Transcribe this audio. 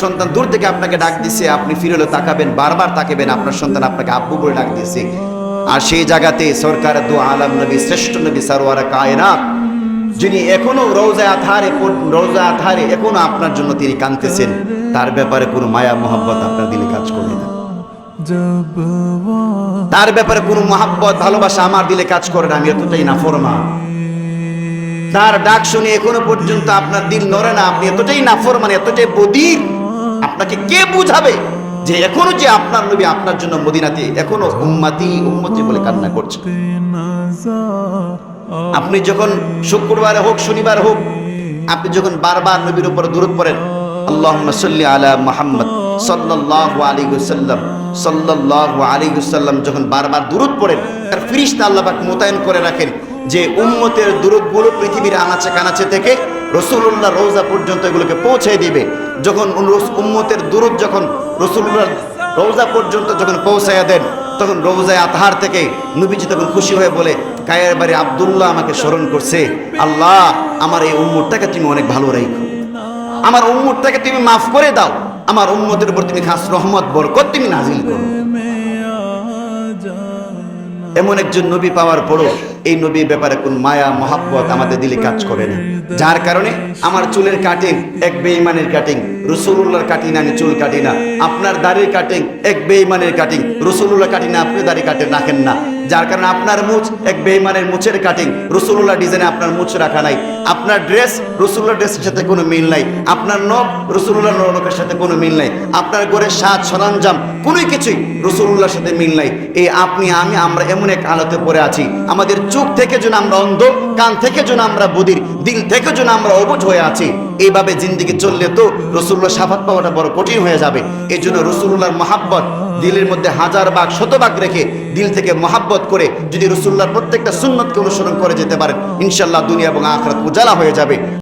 সন্তান দূর থেকে আপনাকে ডাক দিছে, আপনি ফিরে তাকাবেন, বারবার তাকাবেন, আপনার সন্তান আপনাকে আব্বু বলে ডাক দিয়েছে। আর সেই জায়গাতে সরকার দু আলম নবী, শ্রেষ্ঠ নবী সারওয়ার কায়নাত, যিনি এখনো রওজা আতহারে এখনো আপনার জন্য তিনি কাঁদতেছেন, তার ব্যাপারে কোনো মায়া মোহাব্বত আপনার দিলে কাজ করে না। তার ব্যাপারে কোনো মোহাব্বত ভালোবাসা আমার দিলে কাজ করে না। আমি এতটাই নাফরমান। তার ডাক শুনে এখনো পর্যন্ত আপনার দিল নড়ে না। আপনি এতটাই নাফরমান, এতটাই বদির। আপনাকে কে বুঝাবে যে এখনো যে আপনার নবী আপনার জন্য মদিনাতে এখনো উম্মতি উম্মতি বলে কান্না করছে? আপনি যখন শুক্রবারে হোক শনিবার হোক, আপনি যখন বারবার নবীর উপর দুরূদ পড়েন, আল্লাহুম্মা সাল্লি আলা মুহাম্মদ সাল্লাল্লাহু আলাইহি ওয়াসাল্লাম, সাল্লাল্লাহু আলাইহি ওয়াসাল্লাম, যখন বারবার দুরূদ পড়েন, তার ফেরেশতা আল্লাহ পাক মোতায়েন করে রাখেন যে উম্মতের দুরূদগুলো পৃথিবীর আনাচে কানাচে থেকে রাসূলুল্লাহ রওজা পর্যন্ত এগুলোকে পৌঁছে দিবে। যখন উম্মতের দুরূদ যখন রাসূলুল্লাহ রওজা পর্যন্ত যখন পৌঁছায়া দেন, তখন রওজায়ে আতহার থেকে নবীজি তখন খুশি হয়ে বলে, কায়ের বাড়ি আব্দুল্লাহ আমাকে স্মরণ করছে, আল্লাহ আমার এই উম্মতটাকে তুমি অনেক ভালো রাখো, আমার উম্মতটাকে তুমি মাফ করে দাও, আমার উম্মতের উপর তুমি খাস রহমত বরকত তুমি নাজিল করো। এমন একজন নবী পাওয়ার পরও এই নবীর ব্যাপারে কোন মায়া মহাব্বত আমাদের দিলে কাজ করে না, যার কারণে আমার চুলের কাটিং এক বেঈমানের কাটিং, রাসূলুল্লাহর কাটিং আমি চুল কাটি না। আপনার দাড়ির কাটিং এক বেঈমানের কাটিং, রাসূলুল্লাহ কাটি না, আপনি দাড়ি কাটেন রাখেন না। যার কারণে আপনার মুছ এক বেঈমানের মুছের কাটিং, রাসূলুল্লাহ ডিজাইনে আপনার মুছ রাখা নাই। আপনার ড্রেস রাসূলুল্লাহর ড্রেসের সাথে কোনো মিল নাই। আপনার নখ রাসূলুল্লাহর নখের সাথে কোনো মিল নাই। আপনার ঘরের সাজ সরঞ্জাম কোনো কিছুই রাসূলুল্লাহর সাথে মিল নাই। এই আপনি আমি আমরা এমন এক হালতে পড়ে আছি, আমাদের চোখ থেকে যেন আমরা অন্ধ, কান থেকে যেন আমরা বধির, দিল থেকে যেন আমরা অবুঝ হয়ে আছি। এইভাবে জিন্দেগি চললে তো রাসূলুল্লাহ শাফাত পাওয়াটা বড় কঠিন হয়ে যাবে। এই জন্য রাসূলুল্লাহর মহাব্বত দিলের মধ্যে হাজার ভাগ শতভাগ রেখে দিল থেকে মহাব্বত করে যদি রাসূলুল্লাহর প্রত্যেকটা সুন্নতকে অনুসরণ করে যেতে পারেন, ইনশাআল্লাহ দুনিয়া এবং আখিরাত উজালা হয়ে যাবে।